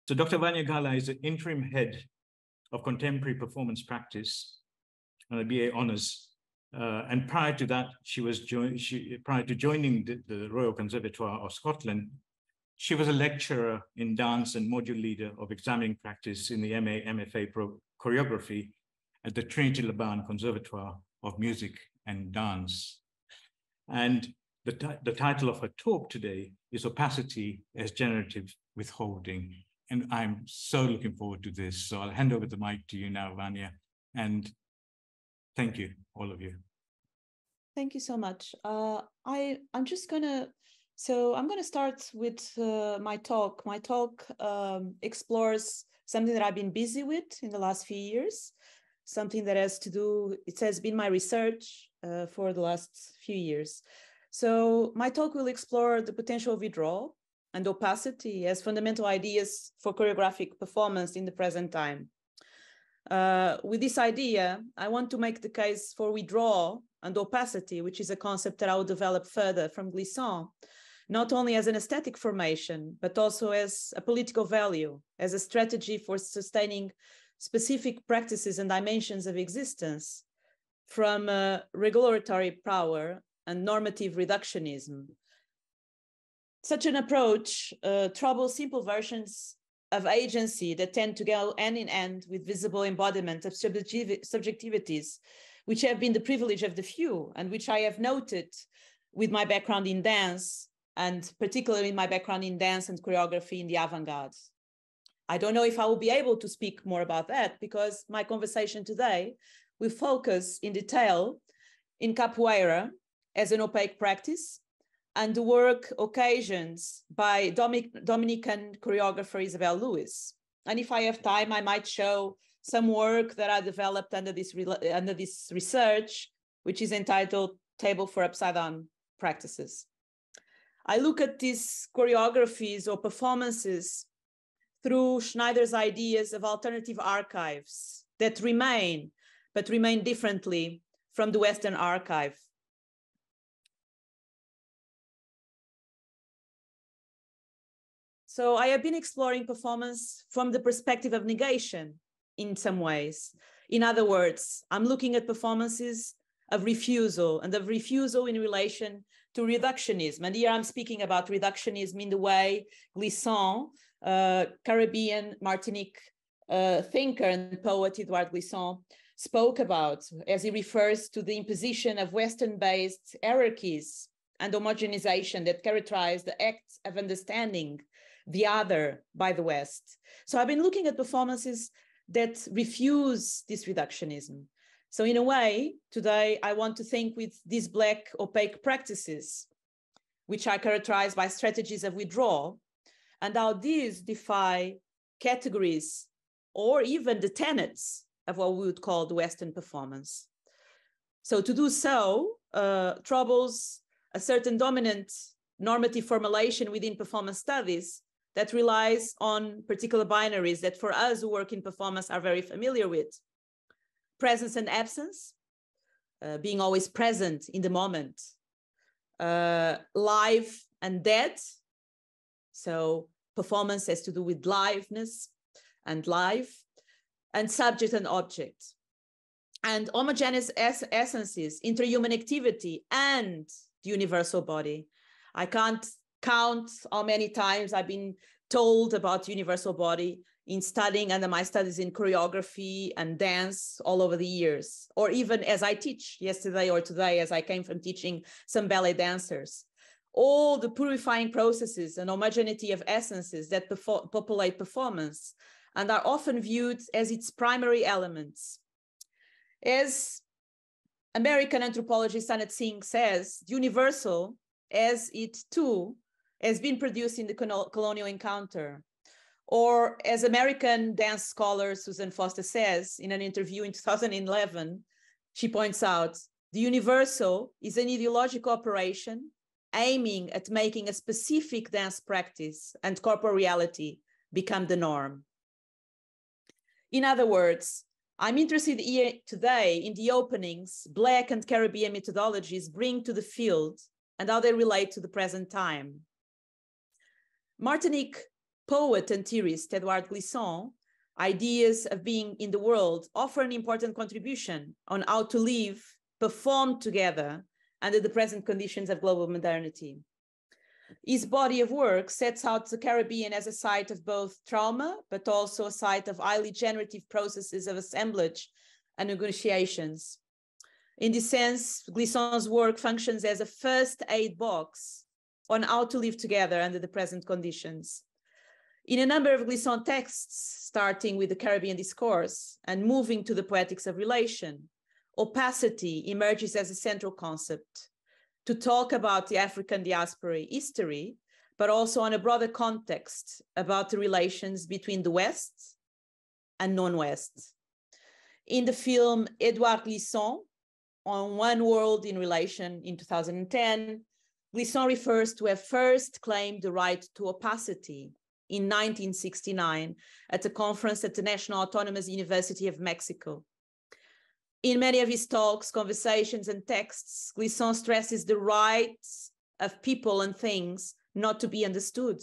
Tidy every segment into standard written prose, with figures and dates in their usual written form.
So Dr. Vânia Gala is the interim head of contemporary performance practice and the BA Honours. And prior to that, prior to joining the Royal Conservatoire of Scotland, she was a lecturer in dance and module leader of examining practice in the MA, MFA choreography at the Trinity Laban Conservatoire of Music and Dance. And the title of her talk today is Opacity as Generative Withholding. And I'm so looking forward to this. So I'll hand over the mic to you now, Vânia. And thank you, all of you. Thank you so much. I'm just gonna, I'm gonna start with my talk. My talk explores something that I've been busy with in the last few years, something that has to do, it has been my research for the last few years. So my talk will explore the potential of withdrawal and opacity as fundamental ideas for choreographic performance in the present time. With this idea, I want to make the case for withdrawal and opacity, which is a concept that I will develop further from Glissant, not only as an aesthetic formation, but also as a political value, as a strategy for sustaining specific practices and dimensions of existence from regulatory power and normative reductionism. Such an approach troubles simple versions of agency that tend to go hand in hand with visible embodiment of subjectivities, which have been the privilege of the few, and which I have noted with my background in dance, and particularly in my background in dance and choreography in the avant-garde. I don't know if I will be able to speak more about that, because my conversation today will focus in detail in capoeira as an opaque practice, and the work occasions by Dominican choreographer Isabel Lewis. And if I have time, I might show some work that I developed under this research, which is entitled Table for Upside Down Practices. I look at these choreographies or performances through Schneider's ideas of alternative archives that remain, but remain differently from the Western archive. So I have been exploring performance from the perspective of negation in some ways. In other words, I'm looking at performances of refusal, and of refusal in relation to reductionism. And here I'm speaking about reductionism in the way Glissant, Caribbean Martinique thinker and poet Edouard Glissant, spoke about, as he refers to the imposition of Western-based hierarchies and homogenization that characterize the act of understanding the other by the West. So I've been looking at performances that refuse this reductionism. So in a way, today I want to think with these black opaque practices, which are characterized by strategies of withdrawal, and how these defy categories or even the tenets of what we would call the Western performance. So to do so troubles a certain dominant normative formulation within performance studies that relies on particular binaries that for us who work in performance are very familiar with. Presence and absence, being always present in the moment. Live and dead, so performance has to do with liveness and life, and subject and object. And homogeneous essences, interhuman activity, and the universal body. I can't count how many times I've been told about universal body in studying under my studies in choreography and dance all over the years, or even as I teach yesterday or today, as I came from teaching some ballet dancers. All the purifying processes and homogeneity of essences that populate performance and are often viewed as its primary elements. As American anthropologist Anat Singh says, the universal, as it too has been produced in the colonial encounter. Or as American dance scholar Susan Foster says in an interview in 2011, she points out, the universal is an ideological operation aiming at making a specific dance practice and corporal reality become the norm. In other words, I'm interested here today in the openings Black and Caribbean methodologies bring to the field and how they relate to the present time. Martinique poet and theorist Edouard Glissant, ideas of being in the world offer an important contribution on how to live, perform together under the present conditions of global modernity. His body of work sets out the Caribbean as a site of both trauma, but also a site of highly generative processes of assemblage and negotiations. In this sense, Glissant's work functions as a first aid box on how to live together under the present conditions. In a number of Glissant texts, starting with the Caribbean discourse and moving to the poetics of relation, opacity emerges as a central concept to talk about the African diaspora history, but also on a broader context about the relations between the West and non-West. In the film Edouard Glissant, on One World in Relation in 2010, Glissant refers to have first claimed the right to opacity in 1969 at a conference at the National Autonomous University of Mexico. In many of his talks, conversations, and texts, Glissant stresses the rights of people and things not to be understood,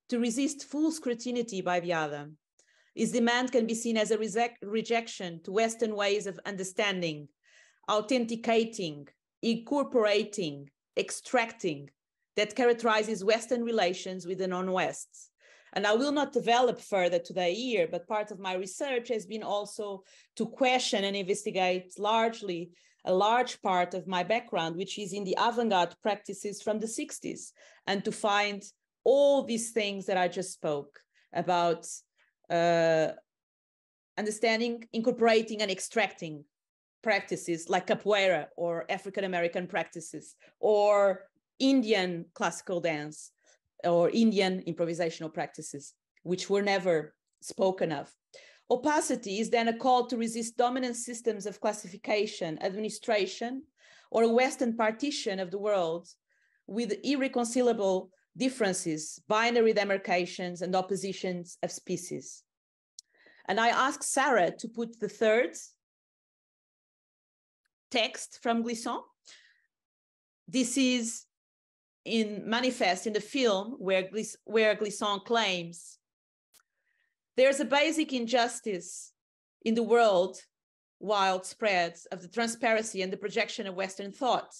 to resist full scrutiny by the other. His demand can be seen as a rejection to Western ways of understanding, authenticating, incorporating, extracting, that characterizes Western relations with the non-West. And I will not develop further today here, but part of my research has been also to question and investigate largely a large part of my background, which is in the avant-garde practices from the 60s, and to find all these things that I just spoke about, understanding, incorporating, and extracting practices like capoeira or African-American practices or Indian classical dance or Indian improvisational practices, which were never spoken of. Opacity is then a call to resist dominant systems of classification, administration, or a Western partition of the world with irreconcilable differences, binary demarcations, and oppositions of species. And I asked Sarah to put the third text from Glissant. This is manifest in the film where Glissant claims there's a basic injustice in the world widespread of the transparency and the projection of Western thought.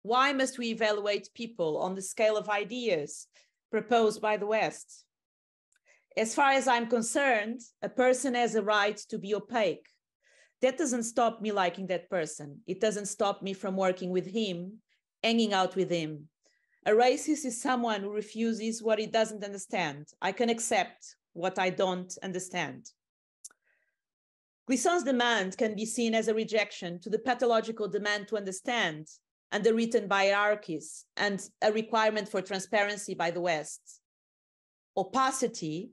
Why must we evaluate people on the scale of ideas proposed by the West? As far as I'm concerned, a person has a right to be opaque. That doesn't stop me liking that person. It doesn't stop me from working with him, hanging out with him. A racist is someone who refuses what he doesn't understand. I can accept what I don't understand. Glissant's demand can be seen as a rejection to the pathological demand to understand underwritten by hierarchies and a requirement for transparency by the West. Opacity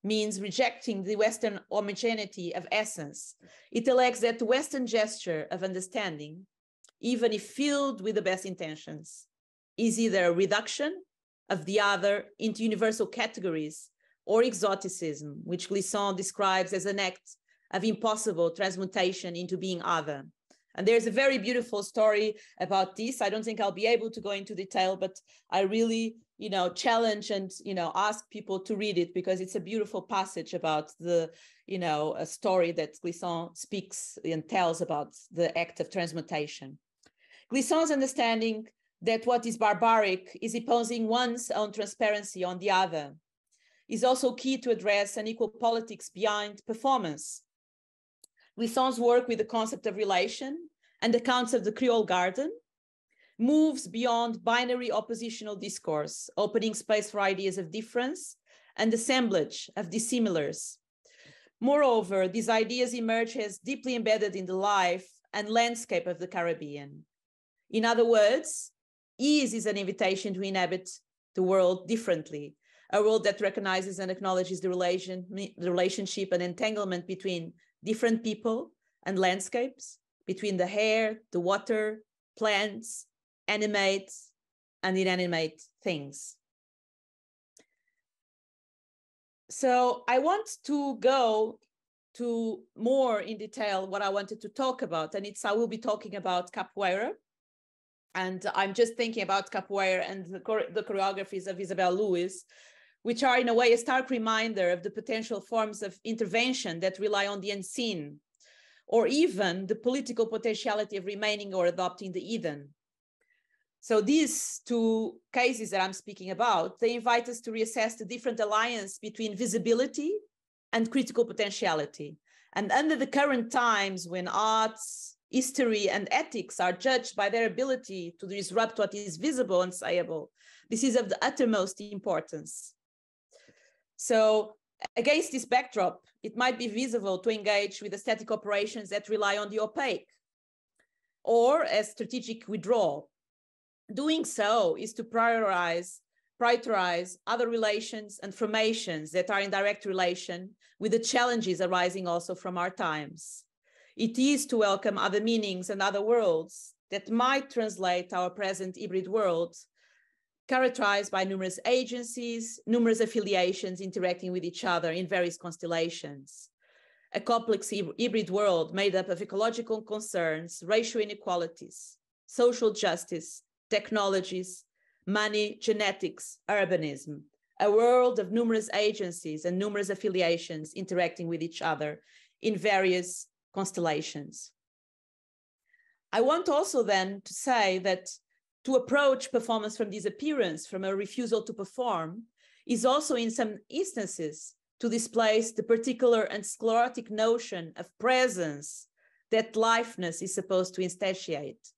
means rejecting the Western homogeneity of essence. It alleges that the Western gesture of understanding, even if filled with the best intentions, is either a reduction of the other into universal categories or exoticism, which Glissant describes as an act of impossible transmutation into being other. And there's a very beautiful story about this. I don't think I'll be able to go into detail, but I really, challenge and, ask people to read it because it's a beautiful passage about the, a story that Glissant speaks and tells about the act of transmutation. Glissant's understanding that what is barbaric is imposing one's own transparency on the other is also key to address unequal politics beyond performance. Glissant's work with the concept of relation and accounts of the Creole Garden moves beyond binary oppositional discourse, opening space for ideas of difference and assemblage of dissimilars. Moreover, these ideas emerge as deeply embedded in the life and landscape of the Caribbean. In other words, ease is an invitation to inhabit the world differently, a world that recognizes and acknowledges the relationship and entanglement between different people and landscapes, between the air, the water, plants, animate and inanimate things. So I want to go to more in detail what I wanted to talk about, and I will be talking about capoeira. And I'm just thinking about capoeira and the choreographies of Isabel Lewis, which are in a way a stark reminder of the potential forms of intervention that rely on the unseen, or even the political potentiality of remaining or adopting the hidden. So these two cases that I'm speaking about, they invite us to reassess the different alliance between visibility and critical potentiality. And under the current times when arts, history, and ethics are judged by their ability to disrupt what is visible and sayable, this is of the uttermost importance. So against this backdrop, it might be feasible to engage with aesthetic operations that rely on the opaque or as strategic withdrawal. Doing so is to prioritize other relations and formations that are in direct relation with the challenges arising also from our times. It is to welcome other meanings and other worlds that might translate our present hybrid world, characterized by numerous agencies, numerous affiliations interacting with each other in various constellations. A complex hybrid world made up of ecological concerns, racial inequalities, social justice, technologies, money, genetics, urbanism, a world of numerous agencies and numerous affiliations interacting with each other in various constellations. I want also then to say that to approach performance from disappearance, from a refusal to perform, is also in some instances to displace the particular and sclerotic notion of presence that lifeness is supposed to instantiate.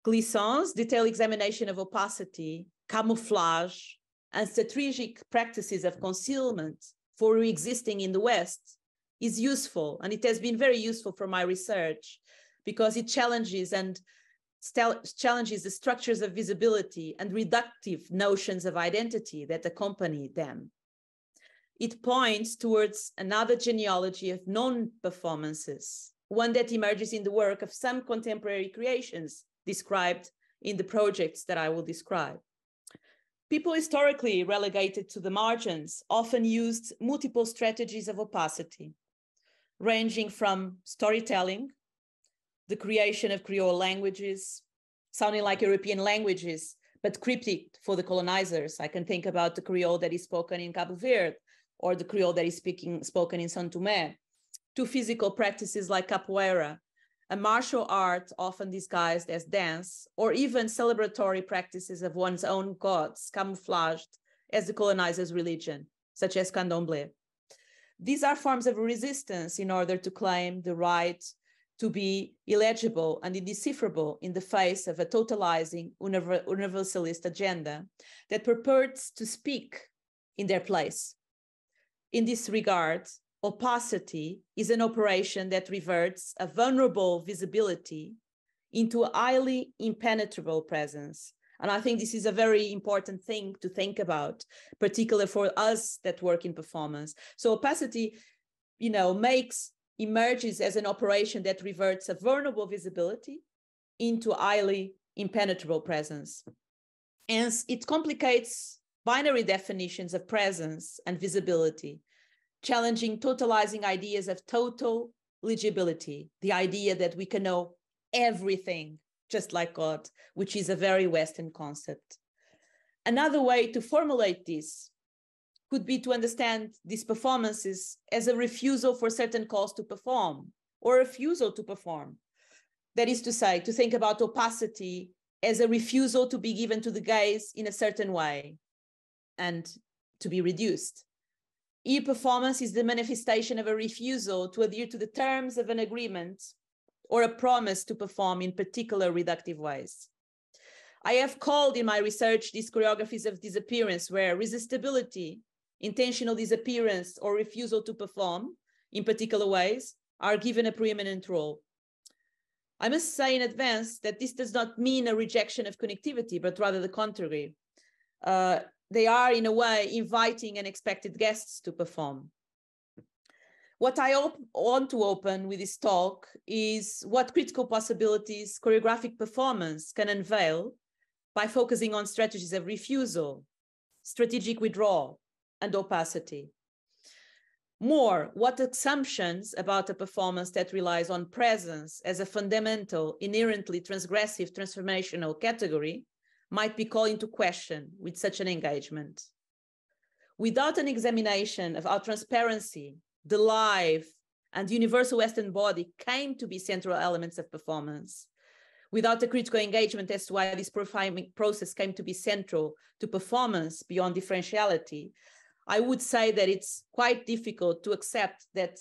Glisson's detailed examination of opacity, camouflage, and strategic practices of concealment for existing in the West is useful, and it has been very useful for my research because it challenges the structures of visibility and reductive notions of identity that accompany them. It points towards another genealogy of non-performances, one that emerges in the work of some contemporary creations described in the projects that I will describe. People historically relegated to the margins often used multiple strategies of opacity, ranging from storytelling, the creation of Creole languages, sounding like European languages, but cryptic for the colonizers. I can think about the Creole that is spoken in Cabo Verde, or the Creole that is spoken in São Tomé, to physical practices like capoeira, a martial art often disguised as dance, or even celebratory practices of one's own gods, camouflaged as the colonizer's religion, such as candomblé. These are forms of resistance in order to claim the right to be illegible and indecipherable in the face of a totalizing universalist agenda that purports to speak in their place. In this regard, opacity is an operation that reverts a vulnerable visibility into a highly impenetrable presence. And I think this is a very important thing to think about, particularly for us that work in performance. So opacity, emerges as an operation that reverts a vulnerable visibility into highly impenetrable presence. And it complicates binary definitions of presence and visibility, challenging totalizing ideas of total legibility, the idea that we can know everything just like God, which is a very Western concept. Another way to formulate this could be to understand these performances as a refusal for certain calls to perform, or refusal to perform. That is to say, to think about opacity as a refusal to be given to the gaze in a certain way and to be reduced. E-performance is the manifestation of a refusal to adhere to the terms of an agreement or a promise to perform in particular reductive ways. I have called in my research these choreographies of disappearance, where resistibility, intentional disappearance, or refusal to perform in particular ways are given a preeminent role. I must say in advance that this does not mean a rejection of connectivity, but rather the contrary. They are, in a way, inviting unexpected guests to perform. What I want to open with this talk is what critical possibilities choreographic performance can unveil by focusing on strategies of refusal, strategic withdrawal, and opacity. More, what assumptions about a performance that relies on presence as a fundamental, inherently transgressive, transformational category might be called into question with such an engagement. Without an examination of how transparency, the life, and the universal Western body came to be central elements of performance, without a critical engagement as to why this profiling process came to be central to performance beyond differentiality, I would say that it's quite difficult to accept that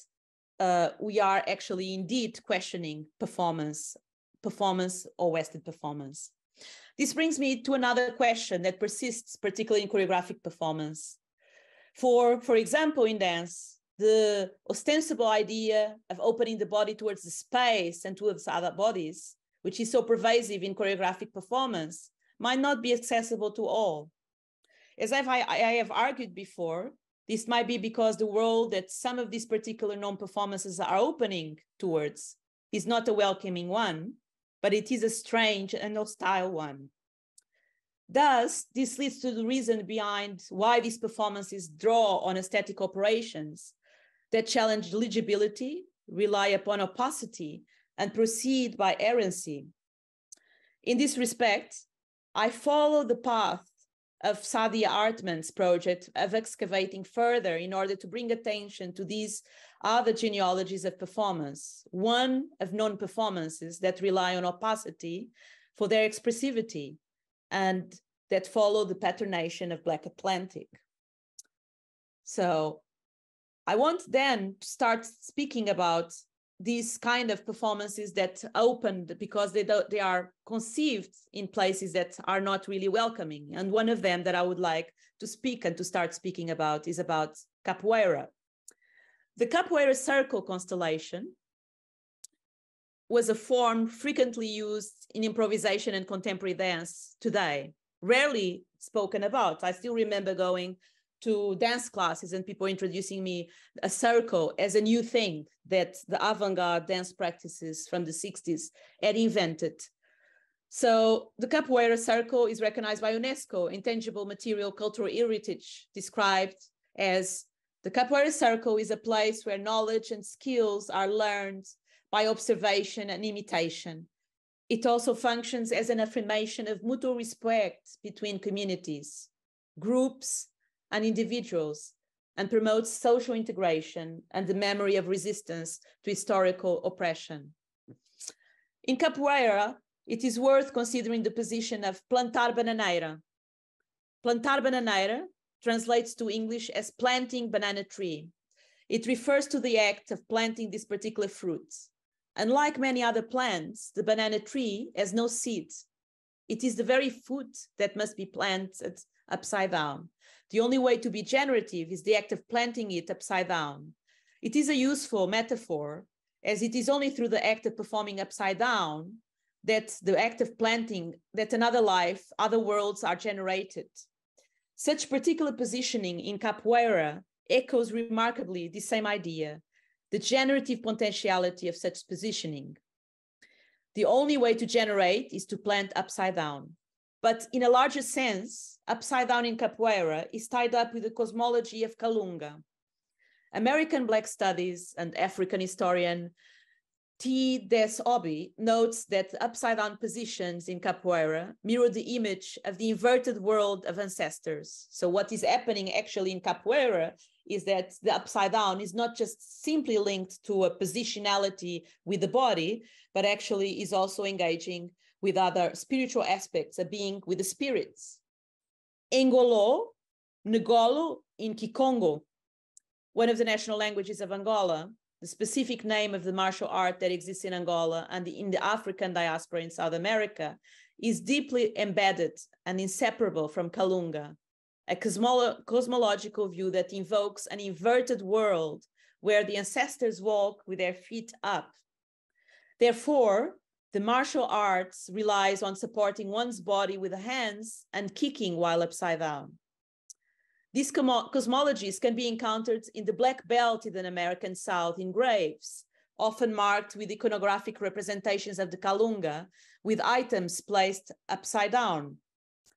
we are actually indeed questioning performance or Western performance. This brings me to another question that persists, particularly in choreographic performance. For example, in dance, the ostensible idea of opening the body towards the space and towards other bodies, which is so pervasive in choreographic performance, might not be accessible to all. As I have argued before, this might be because the world that some of these particular non-performances are opening towards is not a welcoming one, but it is a strange and hostile one. Thus, this leads to the reason behind why these performances draw on aesthetic operations that challenge legibility, rely upon opacity, and proceed by errancy. In this respect, I follow the path of Saadia Hartman's project of excavating further in order to bring attention to these other genealogies of performance, one of non-performances that rely on opacity for their expressivity and that follow the patternation of Black Atlantic. So I want then to start speaking about these kind of performances that opened because they are conceived in places that are not really welcoming. And one of them that I would like to speak and to start speaking about is about capoeira. The capoeira circle constellation was a form frequently used in improvisation and contemporary dance today, rarely spoken about. I still remember going to dance classes and people introducing me a circle as a new thing that the avant-garde dance practices from the 60s had invented. So the capoeira circle is recognized by UNESCO, intangible material cultural heritage, described as the capoeira circle is a place where knowledge and skills are learned by observation and imitation. It also functions as an affirmation of mutual respect between communities, groups, and individuals, and promotes social integration and the memory of resistance to historical oppression. In capoeira, it is worth considering the position of plantar bananeira. Plantar bananeira translates to English as planting banana tree. It refers to the act of planting this particular fruit. Unlike many other plants, the banana tree has no seeds. It is the very fruit that must be planted upside down. The only way to be generative is the act of planting it upside down. It is a useful metaphor, as it is only through the act of performing upside down that the act of planting, that another life, other worlds are generated. Such particular positioning in capoeira echoes remarkably the same idea, the generative potentiality of such positioning. The only way to generate is to plant upside down. But in a larger sense, upside down in capoeira is tied up with the cosmology of Kalunga. American Black Studies and African historian T. Des Obi notes that upside down positions in capoeira mirror the image of the inverted world of ancestors. So what is happening actually in capoeira is that the upside down is not just simply linked to a positionality with the body, but actually is also engaging with other spiritual aspects of being with the spirits. Ngolo, Ngolo in Kikongo, one of the national languages of Angola, the specific name of the martial art that exists in Angola and in the African diaspora in South America, is deeply embedded and inseparable from Kalunga, a cosmological view that invokes an inverted world where the ancestors walk with their feet up. Therefore, the martial arts relies on supporting one's body with the hands and kicking while upside down. These cosmologies can be encountered in the Black Belt in the American South in graves, often marked with iconographic representations of the Kalunga, with items placed upside down,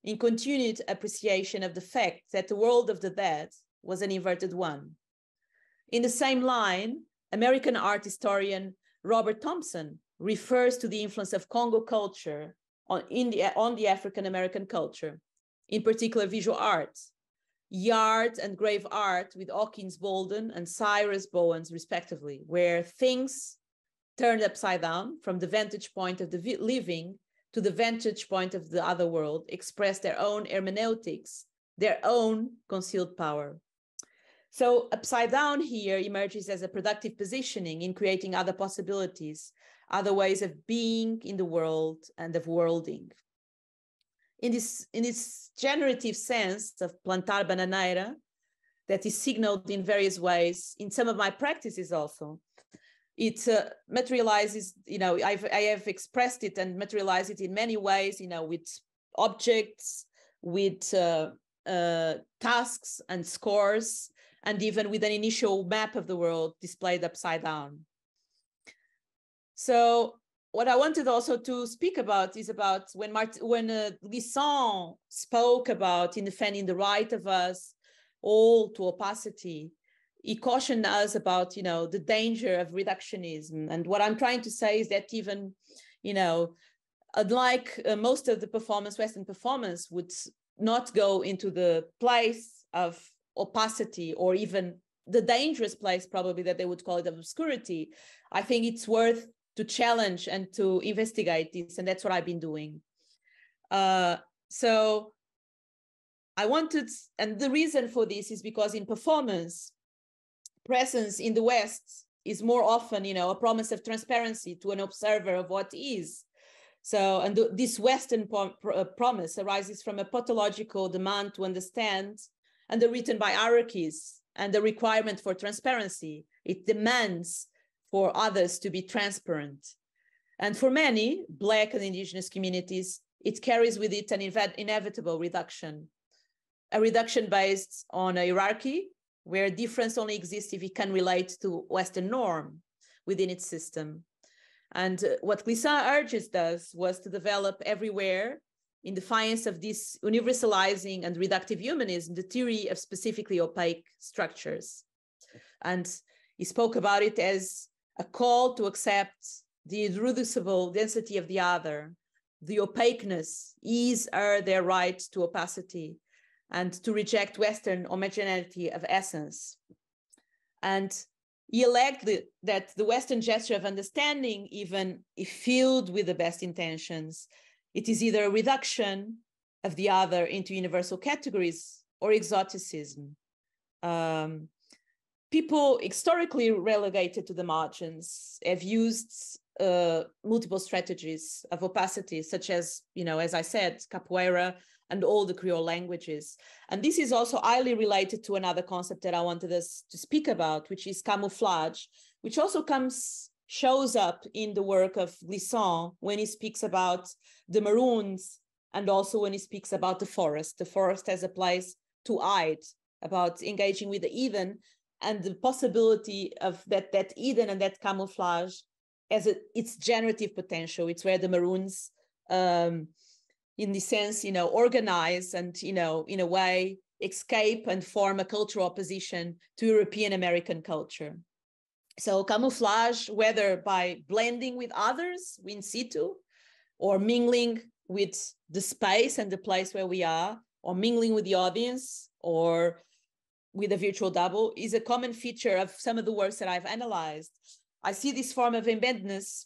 in continued appreciation of the fact that the world of the dead was an inverted one. In the same line, American art historian Robert Thompson refers to the influence of Congo culture on the African-American culture, in particular visual arts, yard and grave art with Hawkins Bolden and Cyrus Bowens, respectively, where things turned upside down from the vantage point of the living to the vantage point of the other world, express their own hermeneutics, their own concealed power. So upside down here emerges as a productive positioning in creating other possibilities, other ways of being in the world and of worlding. In this generative sense of plantar bananeira, that is signaled in various ways in some of my practices also, it materializes, I have expressed it and materialized it in many ways, with objects, with tasks and scores, and even with an initial map of the world displayed upside down. So what I wanted also to speak about is about when Glissant spoke about in defending the right of us all to opacity, he cautioned us about, the danger of reductionism. And what I'm trying to say is that even, unlike most of the Western performance would not go into the place of opacity, or even the dangerous place probably that they would call it of obscurity, I think it's worth to challenge and to investigate this. And that's what I've been doing. So I wanted, and the reason for this is because in performance, presence in the West is more often, a promise of transparency to an observer of what is. So, and this Western promise arises from a pathological demand to understand, and the written by hierarchies and the requirement for transparency. It demands for others to be transparent. And for many Black and Indigenous communities, it carries with it an inevitable reduction, a reduction based on a hierarchy where difference only exists if it can relate to Western norm within its system. And what Glissant urges was to develop everywhere, in defiance of this universalizing and reductive humanism, the theory of specifically opaque structures. And he spoke about it as a call to accept the irreducible density of the other, the opaqueness, their right to opacity, and to reject Western homogeneity of essence. And he alleged that the Western gesture of understanding, even if filled with the best intentions, it is either a reduction of the other into universal categories or exoticism. People historically relegated to the margins have used multiple strategies of opacity, such as, as I said, capoeira and all the Creole languages. And this is also highly related to another concept that I wanted us to speak about, which is camouflage, which also shows up in the work of Glissant when he speaks about the maroons, and also when he speaks about the forest as a place to hide, about engaging with the heathen, and the possibility of that Eden and that camouflage as its generative potential. It's where the maroons, in the sense, organize and, in a way, escape and form a cultural opposition to European American culture. So camouflage, whether by blending with others in situ, or mingling with the space and the place where we are, or mingling with the audience, or with a virtual double, is a common feature of some of the works that I've analyzed. I see this form of embeddedness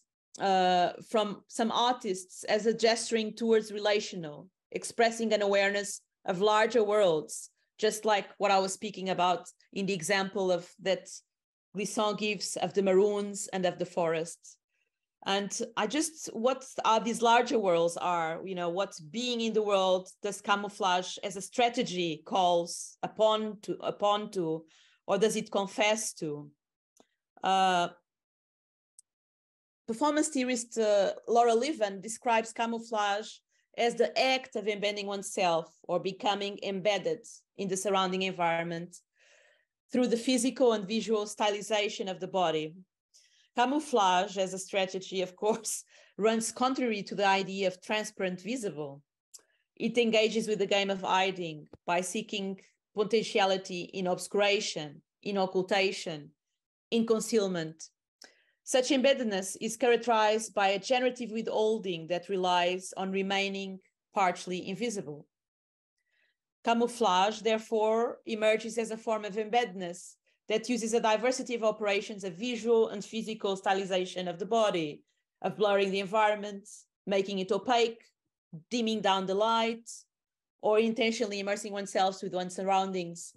from some artists as a gesturing towards relational, expressing an awareness of larger worlds, just like what I was speaking about in the example of that Glissant gives of the maroons and of the forests. And what are these larger worlds are, what being in the world does camouflage as a strategy calls upon to, or does it confess to? Performance theorist Laura Levan describes camouflage as the act of embedding oneself or becoming embedded in the surrounding environment through the physical and visual stylization of the body. Camouflage as a strategy, of course, runs contrary to the idea of transparent visible. It engages with the game of hiding by seeking potentiality in obscuration, in occultation, in concealment. Such embeddedness is characterized by a generative withholding that relies on remaining partially invisible. Camouflage, therefore, emerges as a form of embeddedness that uses a diversity of operations of visual and physical stylization of the body, of blurring the environment, making it opaque, dimming down the light, or intentionally immersing oneself with one's surroundings.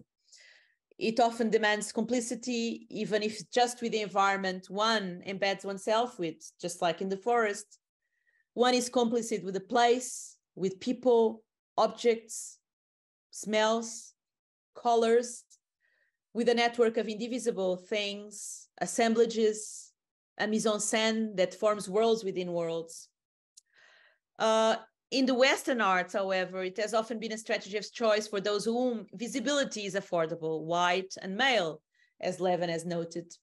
It often demands complicity, even if just with the environment one embeds oneself with, just like in the forest. One is complicit with the place, with people, objects, smells, colors, with a network of indivisible things, assemblages, a mise-en-scène that forms worlds within worlds. In the Western arts, however, it has often been a strategy of choice for those whom visibility is affordable, white and male, as Levin has noted.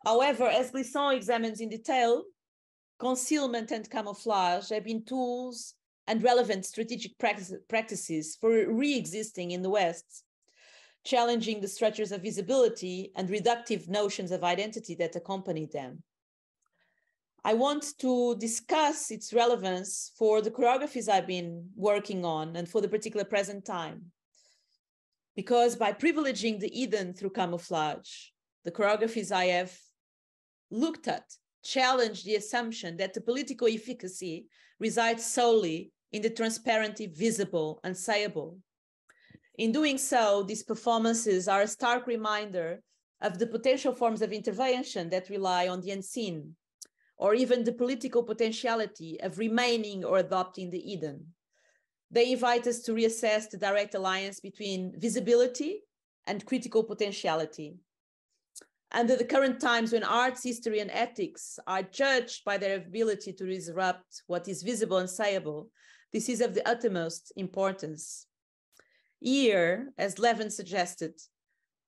However, as Glisson examines in detail, concealment and camouflage have been tools and relevant strategic practices for re-existing in the West, challenging the structures of visibility and reductive notions of identity that accompany them. I want to discuss its relevance for the choreographies I've been working on and for the particular present time. Because by privileging the hidden through camouflage, the choreographies I have looked at challenge the assumption that the political efficacy resides solely in the transparently visible and sayable. In doing so, these performances are a stark reminder of the potential forms of intervention that rely on the unseen, or even the political potentiality of remaining or adopting the hidden. They invite us to reassess the direct alliance between visibility and critical potentiality. Under the current times when arts, history, and ethics are judged by their ability to disrupt what is visible and sayable, this is of the utmost importance. Here, as Levin suggested,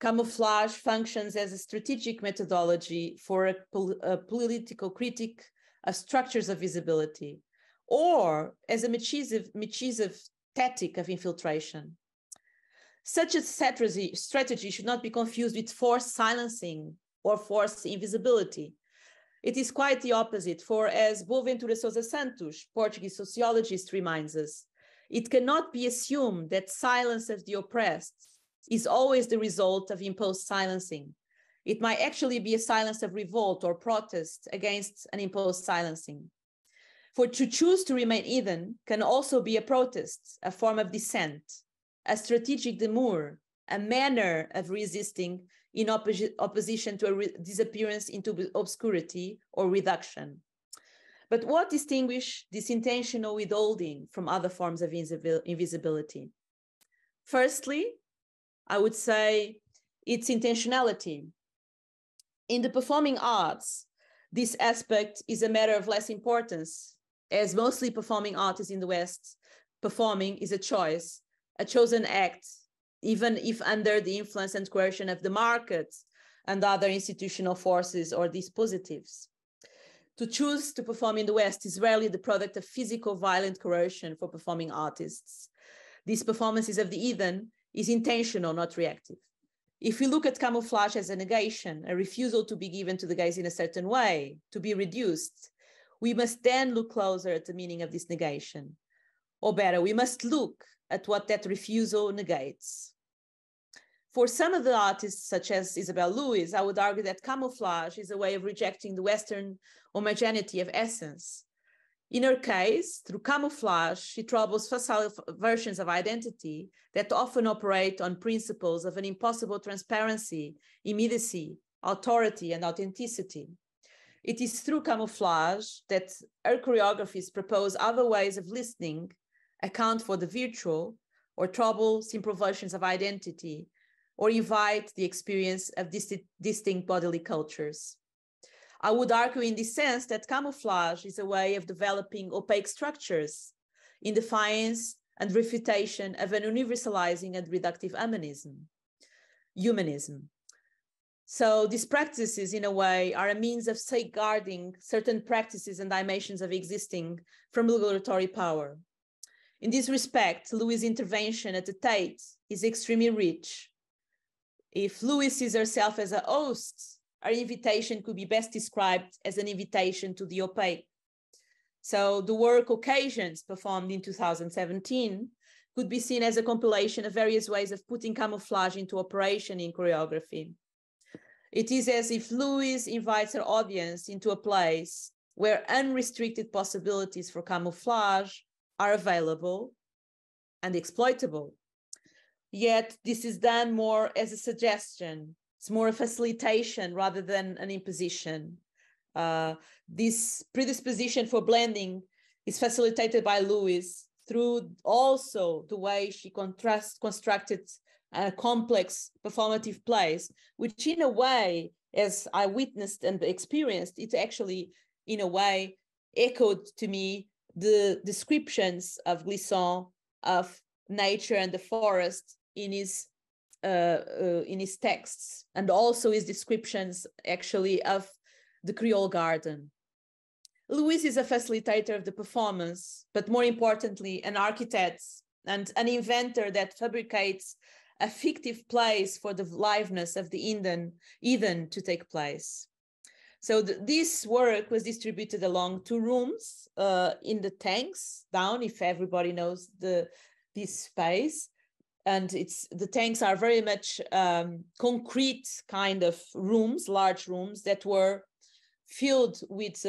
camouflage functions as a strategic methodology for a political critique of structures of visibility, or as a mischievous tactic of infiltration. Such a strategy should not be confused with forced silencing or forced invisibility. It is quite the opposite, for as Boaventura Sousa Santos, Portuguese sociologist, reminds us, it cannot be assumed that silence of the oppressed is always the result of imposed silencing. It might actually be a silence of revolt or protest against an imposed silencing. For to choose to remain hidden can also be a protest, a form of dissent, a strategic demur, a manner of resisting in opposition to a disappearance into obscurity or reduction. But what distinguishes this intentional withholding from other forms of invisibility? Firstly, I would say its intentionality. In the performing arts, this aspect is a matter of less importance, as mostly performing artists in the West, performing is a choice, a chosen act, even if under the influence and coercion of the market and other institutional forces or dispositives. To choose to perform in the West is rarely the product of physical violent coercion for performing artists. These performances of the hidden is intentional, not reactive. If we look at camouflage as a negation, a refusal to be given to the gaze in a certain way, to be reduced, we must then look closer at the meaning of this negation. Or better, we must look at what that refusal negates. For some of the artists, such as Isabel Lewis, I would argue that camouflage is a way of rejecting the Western homogeneity of essence. In her case, through camouflage, she troubles facile versions of identity that often operate on principles of an impossible transparency, immediacy, authority, and authenticity. It is through camouflage that her choreographies propose other ways of listening, account for the virtual, or trouble simple versions of identity, or invite the experience of distinct bodily cultures. I would argue in this sense that camouflage is a way of developing opaque structures in defiance and refutation of an universalizing and reductive humanism. So these practices, in a way, are a means of safeguarding certain practices and dimensions of existing from regulatory power. In this respect, Lewis' intervention at the Tate is extremely rich. If Lewis sees herself as a host our invitation could be best described as an invitation to the opaque. So the work Occasions, performed in 2017, could be seen as a compilation of various ways of putting camouflage into operation in choreography. It is as if Louise invites her audience into a place where unrestricted possibilities for camouflage are available and exploitable. Yet this is done more as a suggestion. It's more a facilitation rather than an imposition. This predisposition for blending is facilitated by Louise through also the way she constructed complex performative plays, which in a way, as I witnessed and experienced, it actually, in a way, echoed to me the descriptions of Glissant of nature and the forest in his texts, and also his descriptions actually of the Creole garden. Louise is a facilitator of the performance, but more importantly, an architect and an inventor that fabricates a fictive place for the liveness of the Eden to take place. So this work was distributed along 2 rooms in the tanks down, if everybody knows this space. And the tanks are very much concrete kind of rooms, large rooms that were filled with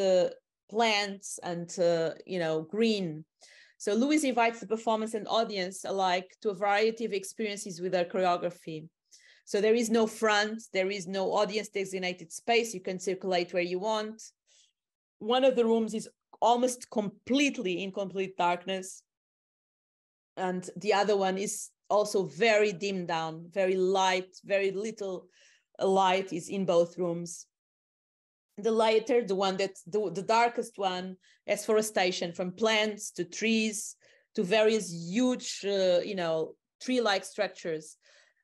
plants and green. So Louise invites the performance and audience alike to a variety of experiences with her choreography. So there is no front, there is no audience designated space. You can circulate where you want. One of the rooms is almost completely in complete darkness. And the other one is also very dimmed down, very light, very little light is in both rooms. The lighter, the darkest one, has forestation, from plants to trees to various huge, tree-like structures,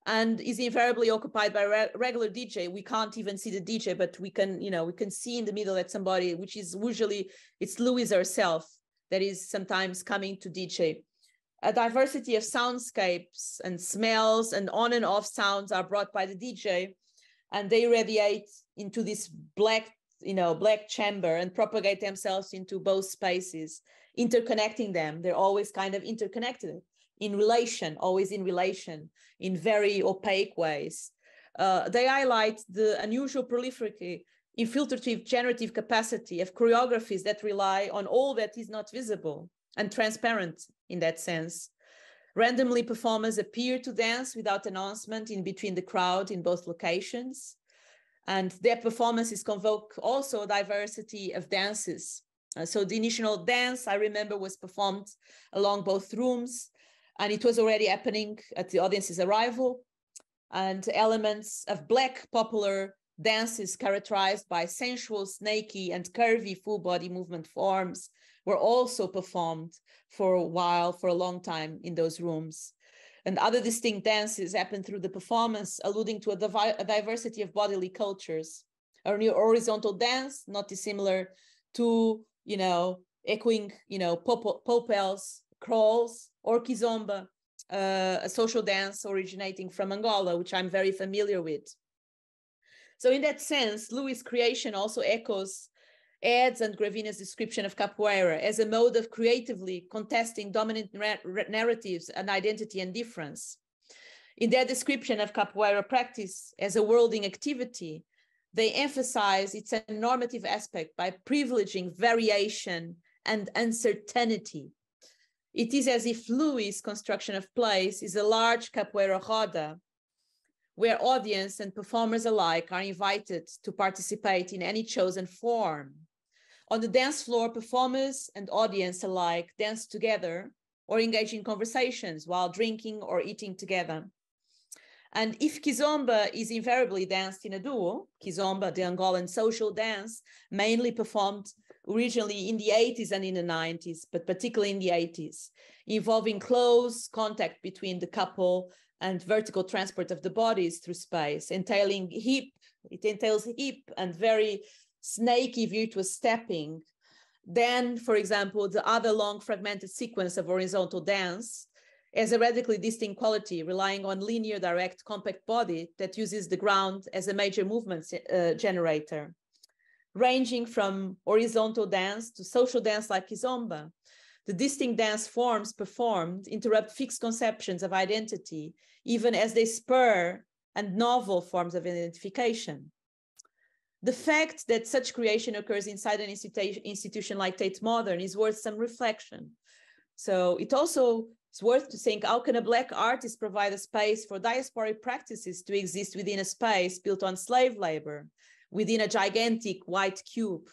and is invariably occupied by a regular DJ. We can't even see the DJ, but we can see in the middle that somebody, which is usually, it's Louise herself that is sometimes coming to DJ. A diversity of soundscapes and smells and on and off sounds are brought by the DJ, and they radiate into this black chamber and propagate themselves into both spaces, interconnecting them. They're always kind of interconnected, always in relation, in very opaque ways. They highlight the unusual prolific, infiltrative, generative capacity of choreographies that rely on all that is not visible and transparent in that sense. Randomly, performers appear to dance without announcement in between the crowd in both locations. And their performances convoke also a diversity of dances. So the initial dance, I remember, was performed along both rooms, and it was already happening at the audience's arrival. And elements of Black popular dances characterized by sensual, snaky, and curvy full body movement forms were also performed for a long time in those rooms. And other distinct dances happen through the performance, alluding to a diversity of bodily cultures. A new horizontal dance, not dissimilar to, echoing, popels, crawls, or kizomba, a social dance originating from Angola, which I'm very familiar with. So in that sense, Louis' creation also echoes Ed's and Gravina's description of capoeira as a mode of creatively contesting dominant narratives and identity and difference. In their description of capoeira practice as a worlding activity, they emphasize its normative aspect by privileging variation and uncertainty. It is as if Louis' construction of plays is a large capoeira roda, where audience and performers alike are invited to participate in any chosen form. On the dance floor, performers and audience alike dance together or engage in conversations while drinking or eating together. And if kizomba is invariably danced in a duo, kizomba, the Angolan social dance, mainly performed originally in the 80s and in the 90s, but particularly in the 80s, involving close contact between the couple and vertical transport of the bodies through space, it entails hip and very snaky virtuous stepping. Then, for example, the other long fragmented sequence of horizontal dance as a radically distinct quality, relying on linear, direct, compact body that uses the ground as a major movement generator, ranging from horizontal dance to social dance like kizomba. The distinct dance forms performed interrupt fixed conceptions of identity, even as they spur and novel forms of identification. The fact that such creation occurs inside an institution like Tate Modern is worth some reflection. So it also is worth to think, how can a Black artist provide a space for diasporic practices to exist within a space built on slave labor, within a gigantic white cube?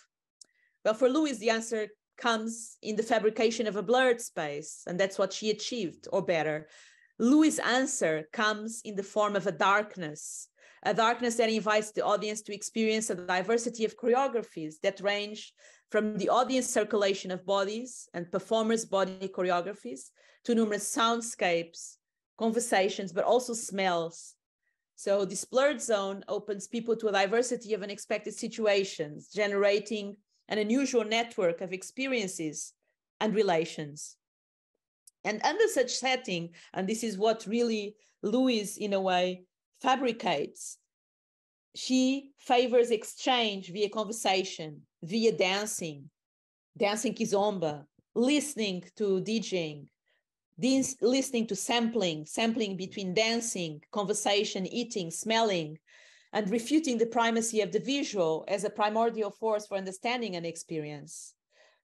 Well, for Louise, the answer comes in the fabrication of a blurred space, and that's what she achieved, or better. Louis' answer comes in the form of a darkness that invites the audience to experience a diversity of choreographies that range from the audience circulation of bodies and performers' body choreographies to numerous soundscapes, conversations, but also smells. So this blurred zone opens people to a diversity of unexpected situations, generating an unusual network of experiences and relations. And under such setting, and this is what really Louise, in a way, fabricates, she favors exchange via conversation, via dancing kizomba, listening to DJing, listening to sampling between dancing, conversation, eating, smelling, and refuting the primacy of the visual as a primordial force for understanding an experience.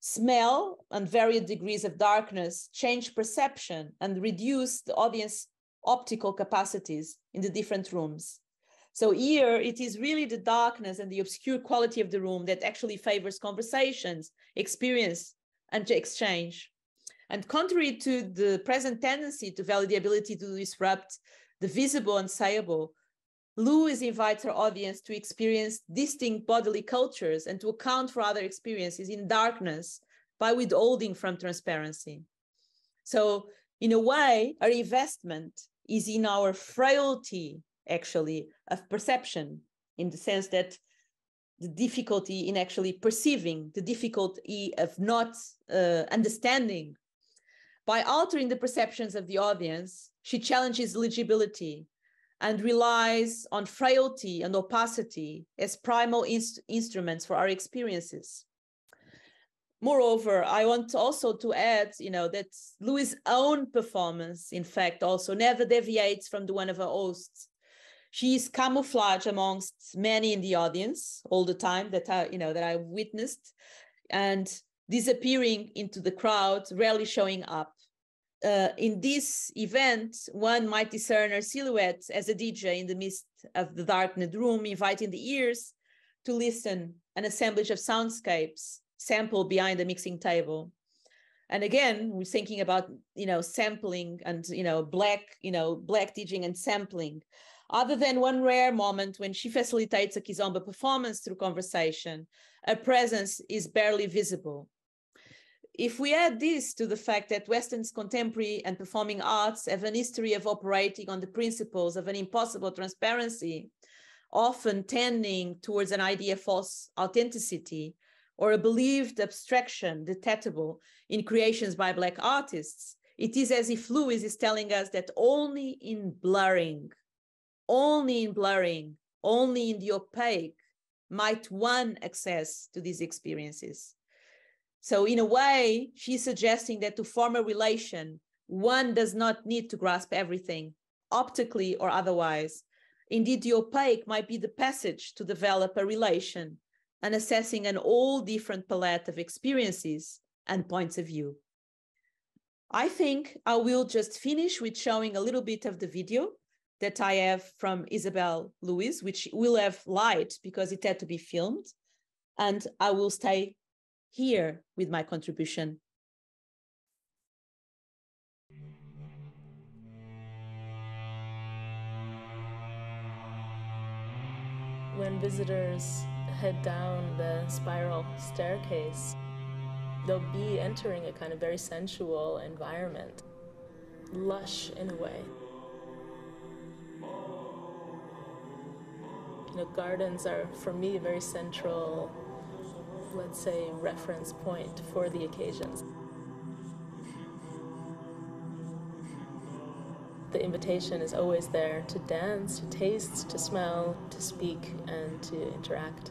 Smell and varied degrees of darkness change perception and reduce the audience optical capacities in the different rooms. So here it is really the darkness and the obscure quality of the room that actually favors conversations, experience, and exchange. And contrary to the present tendency to value the ability to disrupt the visible and sayable, Louise invites her audience to experience distinct bodily cultures and to account for other experiences in darkness by withholding from transparency. So in a way, our investment is in our frailty, actually, of perception, in the sense that the difficulty in actually perceiving, the difficulty of not understanding. By altering the perceptions of the audience, she challenges legibility and relies on frailty and opacity as primal instruments for our experiences. Moreover, I want also to add, that Louis' own performance, in fact, also never deviates from the one of her hosts. She is camouflaged amongst many in the audience all the time that I witnessed, and disappearing into the crowd, rarely showing up. In this event, one might discern her silhouette as a DJ in the midst of the darkened room, inviting the ears to listen, an assemblage of soundscapes sampled behind the mixing table. And again, we're thinking about, sampling and, black DJing and sampling. Other than one rare moment when she facilitates a kizomba performance through conversation, her presence is barely visible. If we add this to the fact that Western's contemporary and performing arts have an history of operating on the principles of an impossible transparency, often tending towards an idea of false authenticity or a believed abstraction detectable in creations by Black artists, it is as if Louis is telling us that only in blurring, only in the opaque might one access to these experiences. So in a way, she's suggesting that to form a relation, one does not need to grasp everything, optically or otherwise. Indeed, the opaque might be the passage to develop a relation and assessing an all different palette of experiences and points of view. I think I will just finish with showing a little bit of the video that I have from Isabel Louis, which will have light because it had to be filmed, and I will stay here with my contribution. When visitors head down the spiral staircase, they'll be entering a kind of very sensual environment, lush in a way. Gardens are, for me, a very central, let's say, reference point for the occasions. The invitation is always there to dance, to taste, to smell, to speak, and to interact.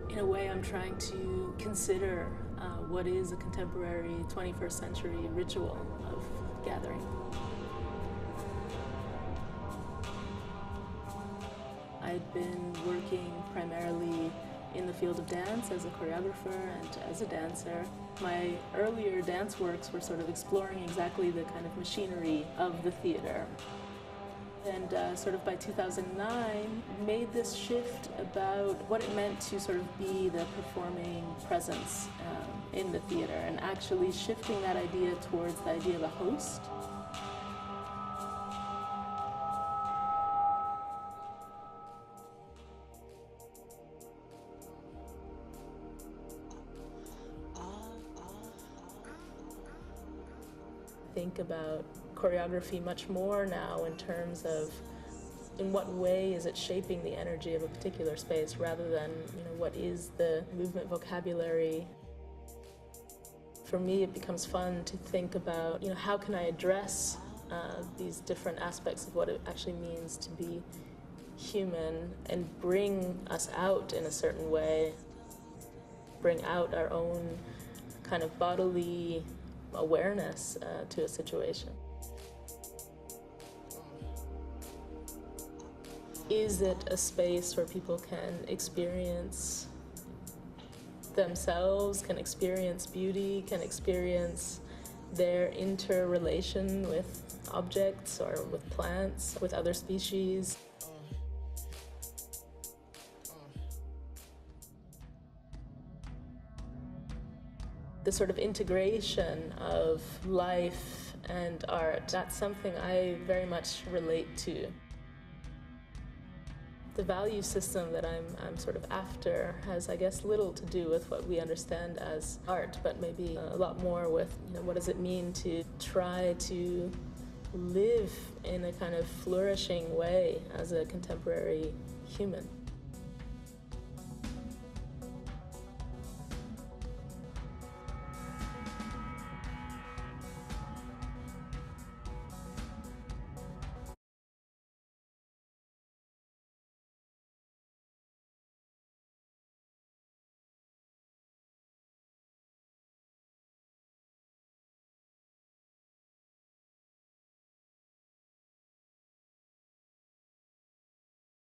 In a way, I'm trying to consider what is a contemporary 21st century ritual of gathering. I'd been working primarily in the field of dance as a choreographer and as a dancer. My earlier dance works were sort of exploring exactly the kind of machinery of the theater. And sort of by 2009, made this shift about what it meant to sort of be the performing presence in the theater, and actually shifting that idea towards the idea of a host. Think about choreography much more now in terms of in what way is it shaping the energy of a particular space, rather than, what is the movement vocabulary. For me, it becomes fun to think about, how can I address these different aspects of what it actually means to be human, and bring us out in a certain way, bring out our own kind of bodily awareness to a situation. Is it a space where people can experience themselves, can experience beauty, can experience their interrelation with objects or with plants, with other species? The sort of integration of life and art, that's something I very much relate to. The value system that I'm sort of after has, I guess, little to do with what we understand as art, but maybe a lot more with, what does it mean to try to live in a kind of flourishing way as a contemporary human.